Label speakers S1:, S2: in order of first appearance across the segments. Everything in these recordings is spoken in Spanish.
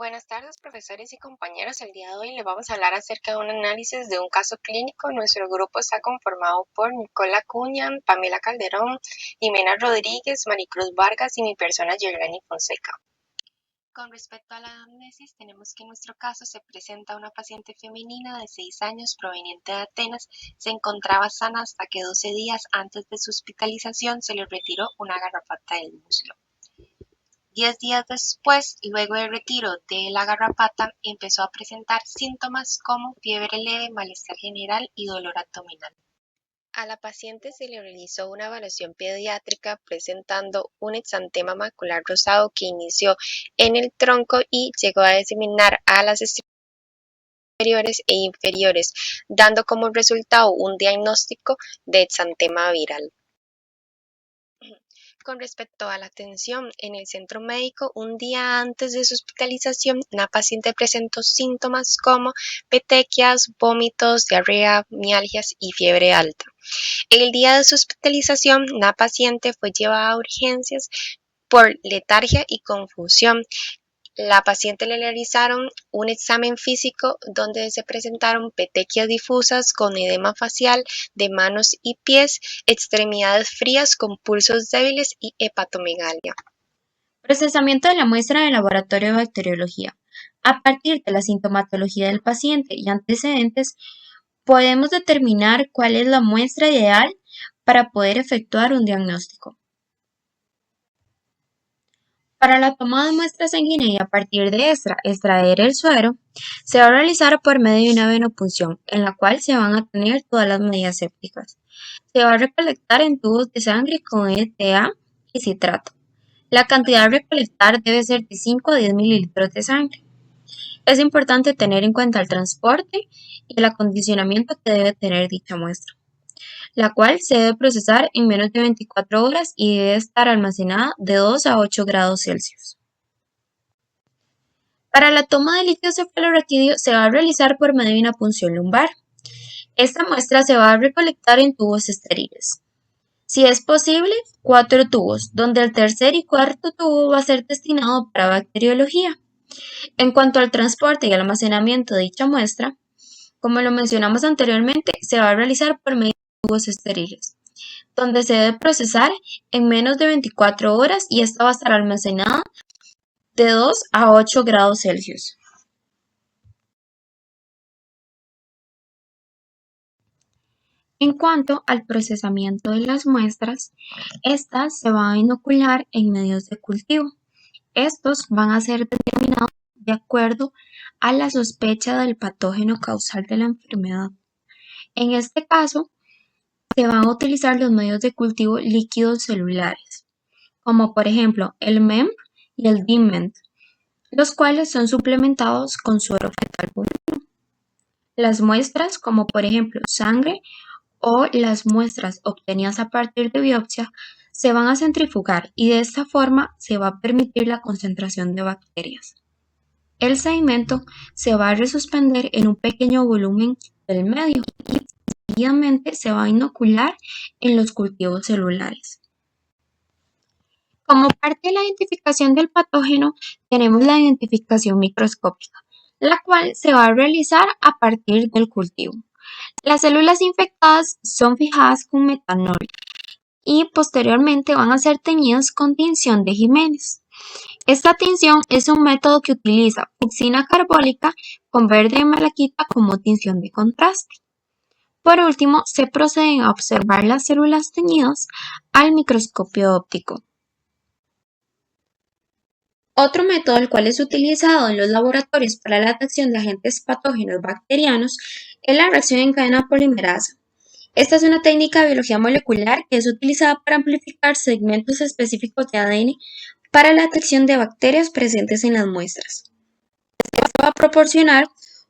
S1: Buenas tardes, profesores y compañeros. El día de hoy les vamos a hablar acerca de un análisis de un caso clínico. Nuestro grupo está conformado por Nicola Acuña, Pamela Calderón, Jimena Rodríguez, Maricruz Vargas y mi persona, Yerleni Fonseca. Con respecto a la anamnesis, tenemos que en nuestro caso se presenta una paciente femenina de 6 años proveniente de Atenas. Se encontraba sana hasta que 12 días antes de su hospitalización se le retiró una garrapata del muslo. 10 días después, luego del retiro de la garrapata, empezó a presentar síntomas como fiebre leve, malestar general y dolor abdominal. A la paciente se le realizó una evaluación pediátrica presentando un exantema macular rosado que inició en el tronco y llegó a diseminar a las exteriores e inferiores, dando como resultado un diagnóstico de exantema viral. Con respecto a la atención en el centro médico, un día antes de su hospitalización, la paciente presentó síntomas como petequias, vómitos, diarrea, mialgias y fiebre alta. El día de su hospitalización, la paciente fue llevada a urgencias por letargia y confusión. La paciente le realizaron un examen físico donde se presentaron petequias difusas con edema facial de manos y pies, extremidades frías con pulsos débiles y hepatomegalia.
S2: Procesamiento de la muestra de laboratorio de bacteriología. A partir de la sintomatología del paciente y antecedentes, podemos determinar cuál es la muestra ideal para poder efectuar un diagnóstico. Para la toma de muestra sanguínea y a partir de esta extraer el suero, se va a realizar por medio de una venopunción, en la cual se van a tener todas las medidas sépticas. Se va a recolectar en tubos de sangre con ETA y citrato. La cantidad a recolectar debe ser de 5 a 10 mililitros de sangre. Es importante tener en cuenta el transporte y el acondicionamiento que debe tener dicha muestra, la cual se debe procesar en menos de 24 horas y debe estar almacenada de 2 a 8 grados Celsius. Para la toma de líquido cefalorraquídeo se va a realizar por medio de una punción lumbar. Esta muestra se va a recolectar en tubos estériles. Si es posible, 4 tubos, donde el tercer y cuarto tubo va a ser destinado para bacteriología. En cuanto al transporte y almacenamiento de dicha muestra, como lo mencionamos anteriormente, se va a realizar por medio de tubos estériles, donde se debe procesar en menos de 24 horas y esta va a estar almacenada de 2 a 8 grados Celsius. En cuanto al procesamiento de las muestras, estas se van a inocular en medios de cultivo. Estos van a ser determinados de acuerdo a la sospecha del patógeno causal de la enfermedad. En este caso, se van a utilizar los medios de cultivo líquidos celulares, como por ejemplo el MEM y el DIMENT, los cuales son suplementados con suero fetal bovino. Las muestras, como por ejemplo sangre o las muestras obtenidas a partir de biopsia, se van a centrifugar y de esta forma se va a permitir la concentración de bacterias. El sedimento se va a resuspender en un pequeño volumen del medio y seguidamente se va a inocular en los cultivos celulares. Como parte de la identificación del patógeno, tenemos la identificación microscópica, la cual se va a realizar a partir del cultivo. Las células infectadas son fijadas con metanol y posteriormente van a ser teñidas con tinción de Jiménez. Esta tinción es un método que utiliza fucsina carbólica con verde de malaquita como tinción de contraste. Por último, se procede a observar las células teñidas al microscopio óptico. Otro método, el cual es utilizado en los laboratorios para la detección de agentes patógenos bacterianos, es la reacción en cadena polimerasa. Esta es una técnica de biología molecular que es utilizada para amplificar segmentos específicos de ADN para la detección de bacterias presentes en las muestras. Esto va a proporcionar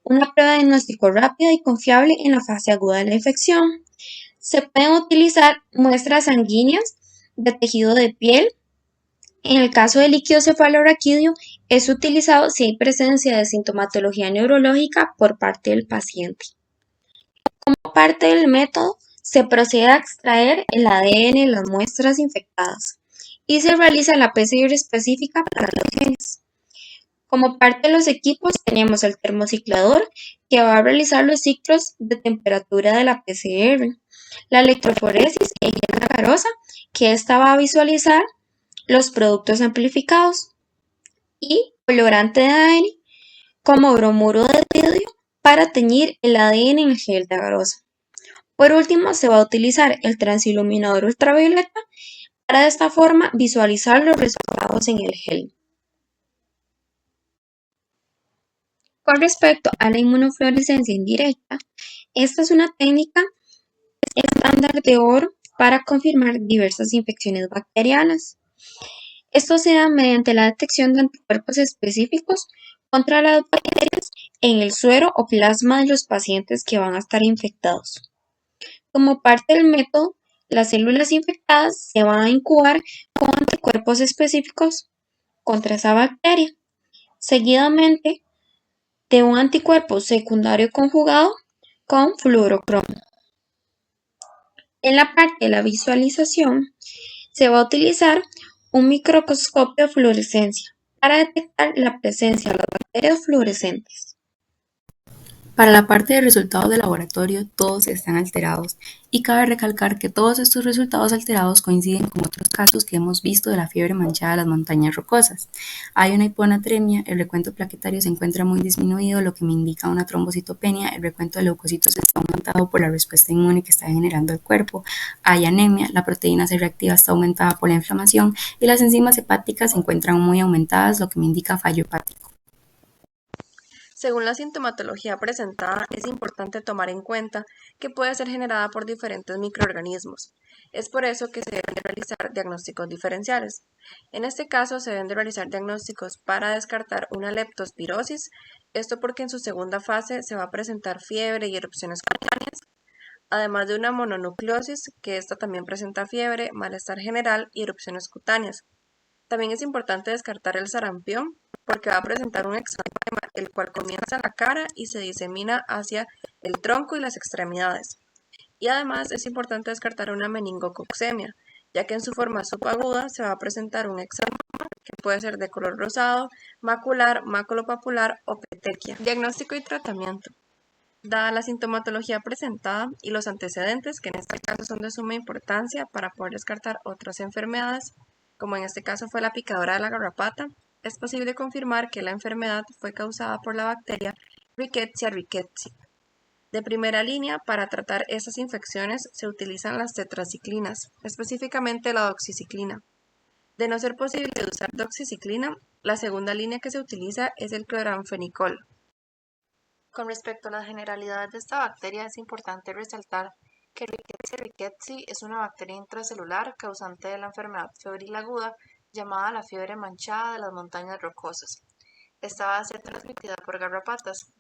S2: una prueba de diagnóstico rápida y confiable en la fase aguda de la infección. Se pueden utilizar muestras sanguíneas de tejido de piel. En el caso del líquido cefalorraquídeo, es utilizado si hay presencia de sintomatología neurológica por parte del paciente. Como parte del método, se procede a extraer el ADN de las muestras infectadas y se realiza la PCR específica para los genes. Como parte de los equipos tenemos el termociclador que va a realizar los ciclos de temperatura de la PCR, la electroforesis en la garosa que esta va a visualizar los productos amplificados y colorante de ADN como bromuro de vidrio para teñir el ADN en el gel de agarose. Por último, se va a utilizar el transiluminador ultravioleta para de esta forma visualizar los resultados en el gel. Con respecto a la inmunofluorescencia indirecta, esta es una técnica estándar de oro para confirmar diversas infecciones bacterianas. Esto se da mediante la detección de anticuerpos específicos contra las bacterias en el suero o plasma de los pacientes que van a estar infectados. Como parte del método, las células infectadas se van a incubar con anticuerpos específicos contra esa bacteria, seguidamente de un anticuerpo secundario conjugado con fluorocromo. En la parte de la visualización, se va a utilizar un microscopio de fluorescencia para detectar la presencia de las bacterias fluorescentes.
S3: Para la parte de resultados de laboratorio, todos están alterados y cabe recalcar que todos estos resultados alterados coinciden con otros casos que hemos visto de la fiebre manchada de las montañas rocosas. Hay una hiponatremia, el recuento plaquetario se encuentra muy disminuido, lo que me indica una trombocitopenia, el recuento de leucocitos está aumentado por la respuesta inmune que está generando el cuerpo, hay anemia, la proteína C reactiva está aumentada por la inflamación y las enzimas hepáticas se encuentran muy aumentadas, lo que me indica fallo hepático.
S4: Según la sintomatología presentada, es importante tomar en cuenta que puede ser generada por diferentes microorganismos. Es por eso que se deben realizar diagnósticos diferenciales. En este caso, se deben realizar diagnósticos para descartar una leptospirosis, esto porque en su segunda fase se va a presentar fiebre y erupciones cutáneas, además de una mononucleosis, que esta también presenta fiebre, malestar general y erupciones cutáneas. También es importante descartar el sarampión porque va a presentar un exantema, el cual comienza en la cara y se disemina hacia el tronco y las extremidades. Y además es importante descartar una meningococcemia, ya que en su forma subaguda se va a presentar un exantema que puede ser de color rosado, macular, maculopapular o petequia. Diagnóstico y tratamiento. Dada la sintomatología presentada y los antecedentes, que en este caso son de suma importancia para poder descartar otras enfermedades, como en este caso fue la picadura de la garrapata, es posible confirmar que la enfermedad fue causada por la bacteria Rickettsia rickettsii. De primera línea, para tratar esas infecciones se utilizan las tetraciclinas, específicamente la doxiciclina. De no ser posible usar doxiciclina, la segunda línea que se utiliza es el cloranfenicol. Con respecto a las generalidades de esta bacteria, es importante resaltar que Rickettsia rickettsii es una bacteria intracelular causante de la enfermedad febril aguda llamada la fiebre manchada de las montañas rocosas. Esta va a ser transmitida por garrapatas.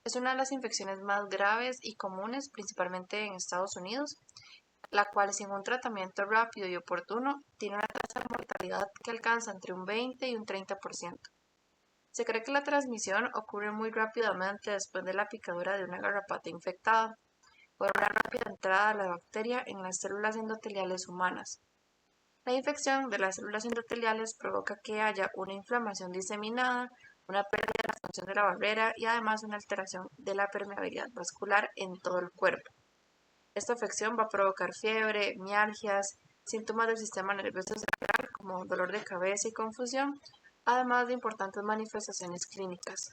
S4: Es una de las infecciones más graves y comunes, principalmente en Estados Unidos, la cual sin un tratamiento rápido y oportuno tiene una tasa de mortalidad que alcanza entre un 20 y un 30%. Se cree que la transmisión ocurre muy rápidamente después de la picadura de una garrapata infectada, por una rápida entrada de la bacteria en las células endoteliales humanas. La infección de las células endoteliales provoca que haya una inflamación diseminada, una pérdida de la función de la barrera y además una alteración de la permeabilidad vascular en todo el cuerpo. Esta afección va a provocar fiebre, mialgias, síntomas del sistema nervioso central como dolor de cabeza y confusión, además de importantes manifestaciones clínicas.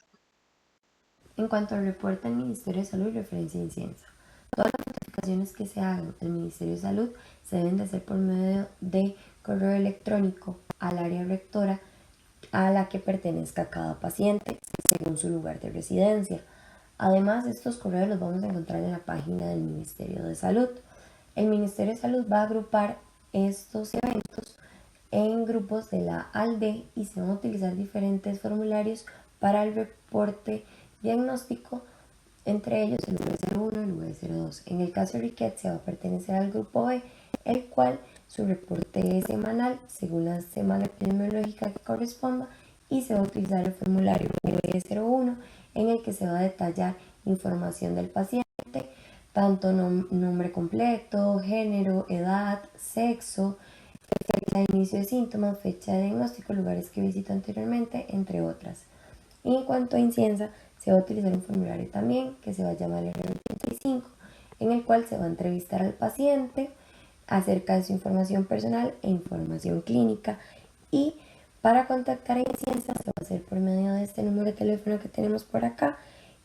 S5: En cuanto al reporte del Ministerio de Salud y referencia a Inciensa, todas las notificaciones que se hagan al Ministerio de Salud se deben de hacer por medio de correo electrónico al área rectora a la que pertenezca cada paciente, según su lugar de residencia. Además, estos correos los vamos a encontrar en la página del Ministerio de Salud. El Ministerio de Salud va a agrupar estos eventos en grupos de la ALDE y se van a utilizar diferentes formularios para el reporte diagnóstico, entre ellos el V01 y el V02. En el caso de Rickettsia va a pertenecer al grupo B, el cual su reporte es semanal según la semana epidemiológica que corresponda y se va a utilizar el formulario V01 en el que se va a detallar información del paciente, tanto nombre completo, género, edad, sexo, fecha de inicio de síntomas, fecha de diagnóstico, lugares que visitó anteriormente, entre otras. Y en cuanto a Inciensa, se va a utilizar un formulario también que se va a llamar el R85, en el cual se va a entrevistar al paciente acerca de su información personal e información clínica, y para contactar a Inciensa se va a hacer por medio de este número de teléfono que tenemos por acá,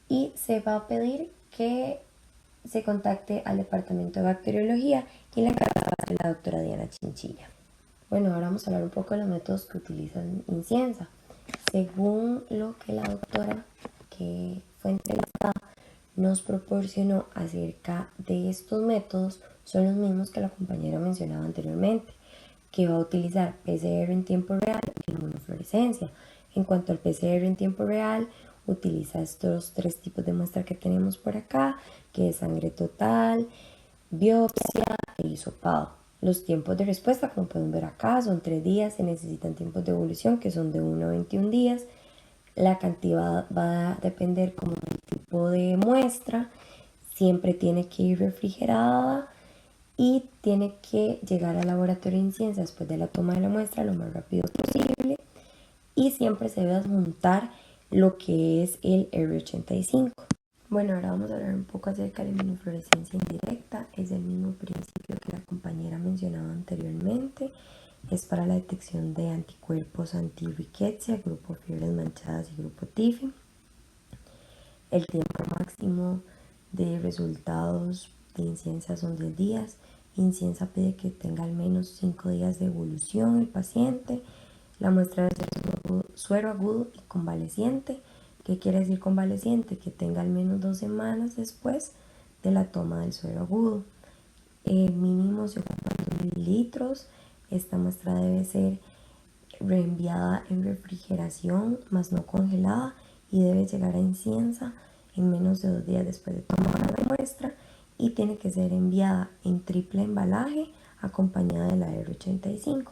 S5: y se va a pedir que se contacte al departamento de bacteriología, y la encargada va a ser la doctora Diana Chinchilla. Bueno, ahora vamos a hablar un poco de los métodos que utilizan Inciensa. Según lo que la doctora que fue entrevistada nos proporcionó acerca de estos métodos, son los mismos que la compañera mencionaba anteriormente, que va a utilizar PCR en tiempo real y inmunofluorescencia. En cuanto al PCR en tiempo real, utiliza estos 3 tipos de muestra que tenemos por acá, que es sangre total, biopsia e hisopado. Los tiempos de respuesta, como pueden ver acá, son 3 días. Se necesitan tiempos de evolución que son de 1 a 21 días. La cantidad va a depender como del tipo de muestra. Siempre tiene que ir refrigerada y tiene que llegar al laboratorio de Inciensa después de la toma de la muestra lo más rápido posible. Y siempre se debe adjuntar lo que es el R85. Bueno, ahora vamos a hablar un poco acerca de la inmunofluorescencia indirecta. Es el mismo principio que la compañera mencionaba anteriormente. Es para la detección de anticuerpos anti-rickettsia, grupo fiebres manchadas y grupo TIFI. El tiempo máximo de resultados de Inciensa son 10 días. Inciensa pide que tenga al menos 5 días de evolución el paciente. La muestra debe ser suero agudo y convaleciente. ¿Qué quiere decir convaleciente? Que tenga al menos 2 semanas después de la toma del suero agudo. Mínimo se ocupan 2 mililitros. Esta muestra debe ser reenviada en refrigeración, más no congelada, y debe llegar a Inciensa en menos de 2 días después de tomar la muestra, y tiene que ser enviada en triple embalaje acompañada de la R85.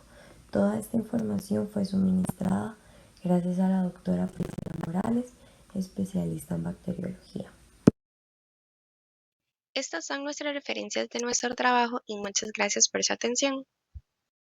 S5: Toda esta información fue suministrada gracias a la doctora Priscila Morales, especialista en bacteriología.
S1: Estas son nuestras referencias de nuestro trabajo y muchas gracias por su atención.